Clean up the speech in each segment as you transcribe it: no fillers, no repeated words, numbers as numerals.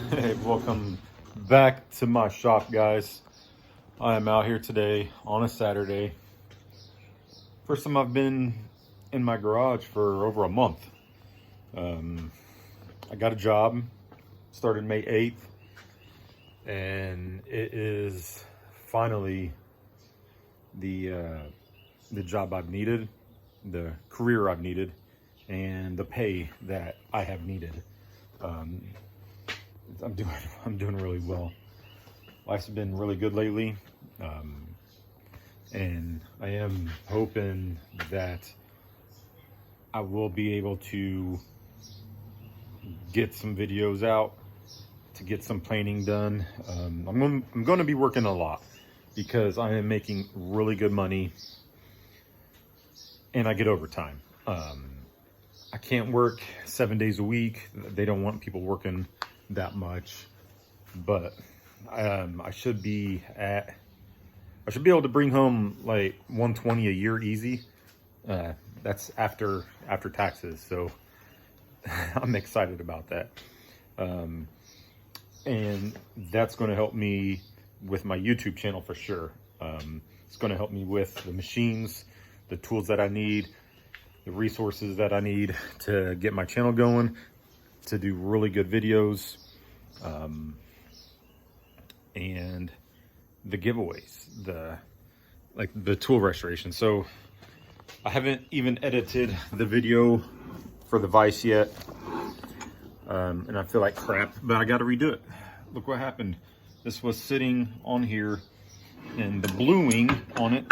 Hey, welcome back to my shop, guys. I am out here today on a Saturday. First time I've been in my garage for over a month. I got a job, started May 8th, and it is finally the job I've needed, the career I've needed, and the pay that I have needed. I'm doing really well. Life's been really good lately, and I am hoping that I will be able to get some videos out, to get some planing done. I'm going to be working a lot because I am making really good money, and I get overtime. I can't work 7 days a week. They don't want people working that much, but I should be able to bring home like 120 a year easy. That's after taxes, so I'm excited about that. And that's going to help me with my YouTube channel for sure. It's going to help me with the machines, the tools that I need, the resources that I need to get my channel going, to do really good videos, and the giveaways, the tool restoration. So I haven't even edited the video for the vise yet, and I feel like crap, but I got to redo it. Look what happened. This was sitting on here, and the bluing on it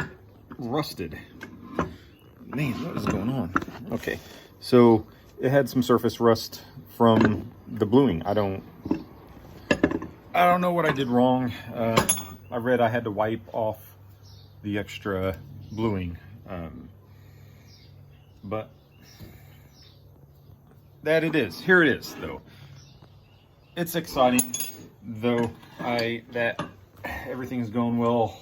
rusted. Man, what is going on? Okay, so it had some surface rust from the bluing. I don't know what I did wrong. I read I had to wipe off the extra bluing, but that it is. Here it is, though. It's exciting, though. That everything's going well.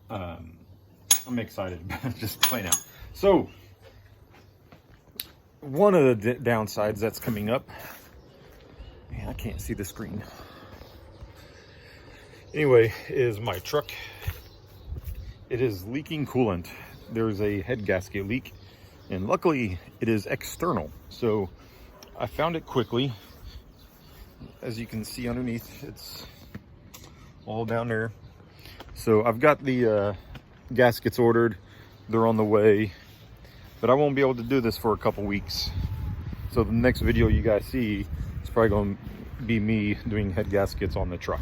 I'm excited, just plain out. So one of the downsides that's coming up, man, I can't see the screen. Anyway, is my truck. It is leaking coolant. There's a head gasket leak, and luckily it is external. So I found it quickly. As you can see underneath, it's all down there. So I've got the gaskets ordered. They're on the way, but I won't be able to do this for a couple weeks. So the next video you guys see is probably going to be me doing head gaskets on the truck.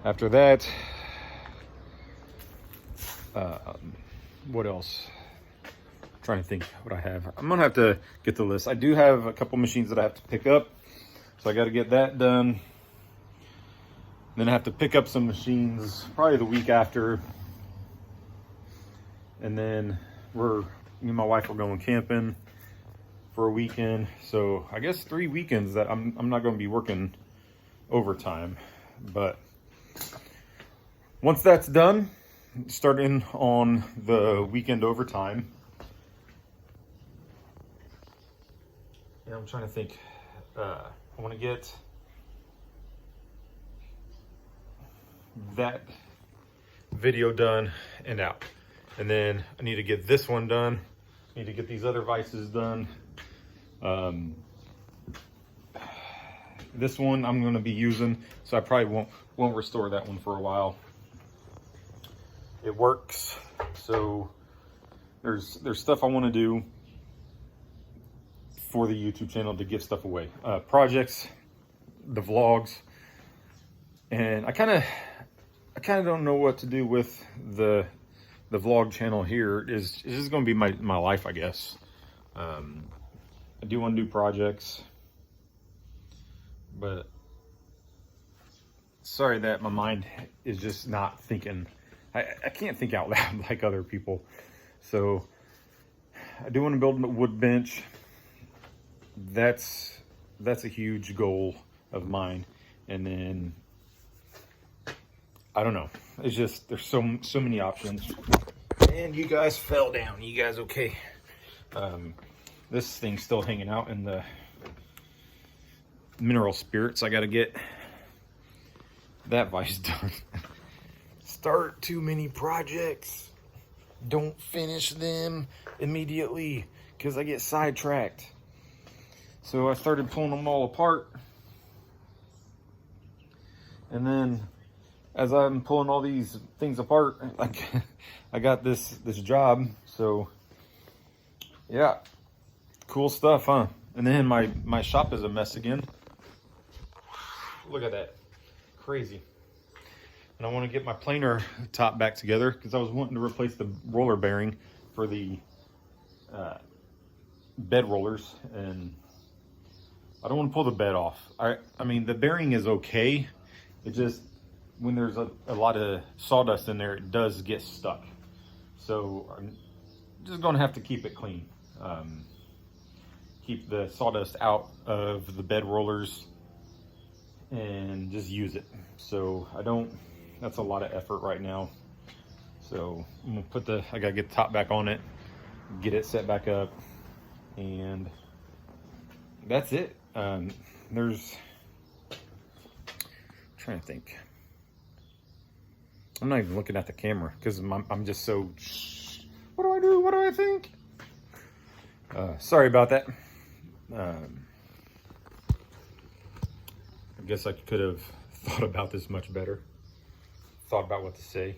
After that, what else? I'm trying to think what I have. I'm gonna have to get the list. I do have a couple machines that I have to pick up, so I got to get that done. Then I have to pick up some machines probably the week after, and then me and my wife are going camping for a weekend. So I guess 3 weekends that I'm not going to be working overtime. But once that's done, starting on the weekend overtime, and I'm trying to think, I want to get that video done and out, and then I need to get this one done. I need to get these other vices done. This one I'm going to be using, so I probably won't restore that one for a while. It works. So there's stuff I want to do for the YouTube channel to give stuff away, projects, the vlogs, and I kind of don't know what to do with the vlog channel here. It's just going to be my life, I guess. I do want to do projects, but sorry that my mind is just not thinking. I can't think out loud like other people. So I do want to build a wood bench. That's a huge goal of mine. And then I don't know. It's just there's so many options. And you guys fell down. You guys okay? This thing's still hanging out in the mineral spirits. I got to get that vice done. Start too many projects. Don't finish them immediately because I get sidetracked. So I started pulling them all apart. And then as I'm pulling all these things apart, like I got this job. So yeah, cool stuff, huh? And then my shop is a mess again. Look at that, crazy. And I want to get my planer top back together because I was wanting to replace the roller bearing for the bed rollers, and I don't want to pull the bed off. I mean, the bearing is okay. It just, when there's a lot of sawdust in there, it does get stuck. So I'm just going to have to keep it clean. Keep the sawdust out of the bed rollers and just use it. So that's a lot of effort right now. So I'm gonna I gotta get the top back on it, get it set back up, and that's it. I'm trying to think. I'm not even looking at the camera because I'm just so, what do I do? What do I think? Sorry about that. I guess I could have thought about this much better. Thought about what to say.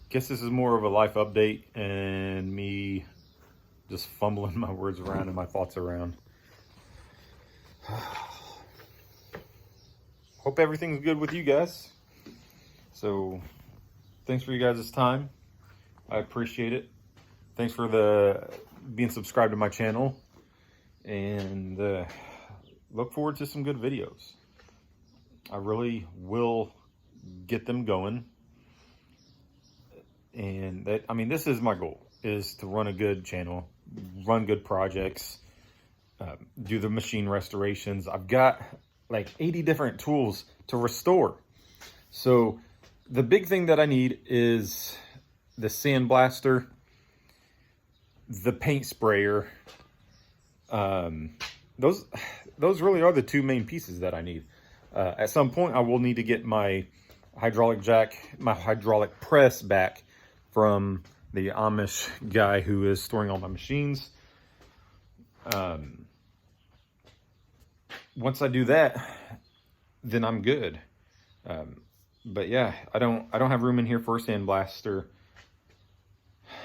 Guess this is more of a life update and me just fumbling my words around and my thoughts around. Hope everything's good with you guys. So thanks for you guys' time. I appreciate it. Thanks for being subscribed to my channel, and look forward to some good videos. I really will get them going. And this is my goal, is to run a good channel, run good projects, do the machine restorations. I've got like 80 different tools to restore. So the big thing that I need is the sandblaster, the paint sprayer. Those really are the two main pieces that I need. At some point I will need to get my hydraulic press back from the Amish guy who is storing all my machines. Once I do that, then I'm good. But yeah, I don't have room in here for a sandblaster.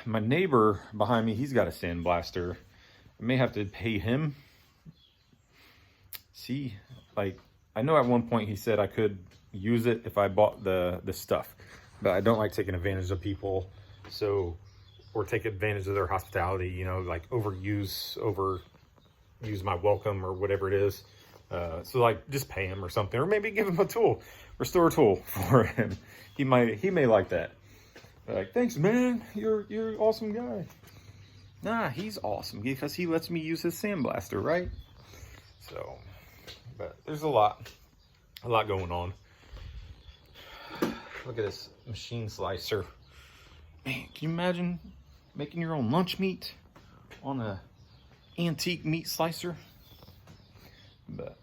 My neighbor behind me, he's got a sandblaster. I may have to pay him. See, like, I know at one point he said I could use it if I bought the stuff, but I don't like taking advantage of people. So, or take advantage of their hospitality, you know, like overuse my welcome or whatever it is. So like just pay him or something, or maybe give him a tool, restore a tool for him. He may like that. Like, thanks man, you're an awesome guy. Nah, he's awesome because he lets me use his sandblaster, right? So, but there's a lot going on. Look at this machine slicer. Man, can you imagine making your own lunch meat on a antique meat slicer? But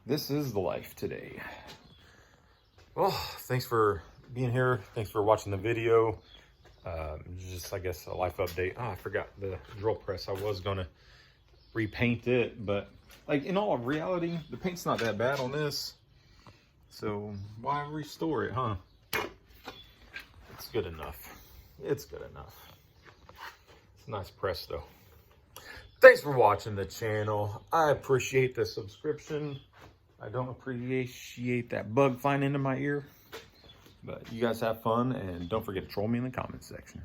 this is the life today. Well, thanks for being here. Thanks for watching the video. Just, I guess, a life update. Oh, I forgot the drill press. I was gonna repaint it, but like in all reality, the paint's not that bad on this. So why restore it, huh? It's good enough. It's good enough. It's a nice press though. Thanks for watching the channel. I appreciate the subscription. I don't appreciate that bug flying into my ear. But you guys have fun, and don't forget to troll me in the comments section.